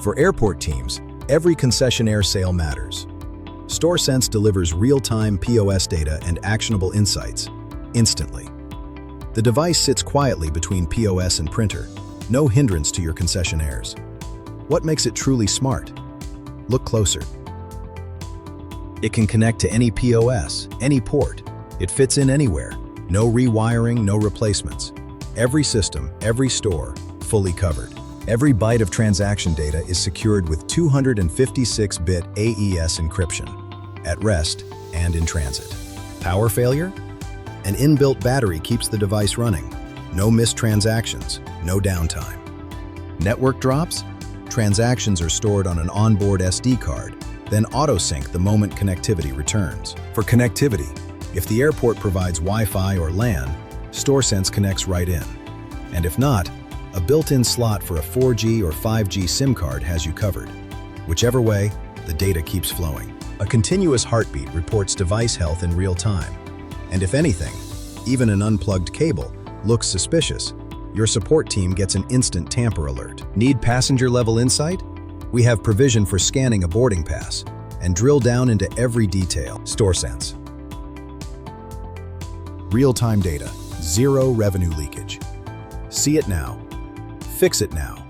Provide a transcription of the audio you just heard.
For airport teams, every concessionaire sale matters. StoreSense delivers real-time POS data and actionable insights instantly. The device sits quietly between POS and printer, no hindrance to your concessionaires. What makes it truly smart? Look closer. It can connect to any POS, any port. It fits in anywhere. No rewiring, no replacements. Every system, every store, fully covered. Every byte of transaction data is secured with 256-bit AES encryption, at rest and in transit. Power failure? An inbuilt battery keeps the device running. No missed transactions, no downtime. Network drops? Transactions are stored on an onboard SD card, then auto-sync the moment connectivity returns. For connectivity, if the airport provides Wi-Fi or LAN, StoreSense connects right in. And if not, a built-in slot for a 4G or 5G SIM card has you covered. Whichever way, the data keeps flowing. A continuous heartbeat reports device health in real time. And if anything, even an unplugged cable, looks suspicious, your support team gets an instant tamper alert. Need passenger-level insight? We have provision for scanning a boarding pass and drill down into every detail. StoreSense. Real-time data, zero revenue leakage. See it now. Fix it now.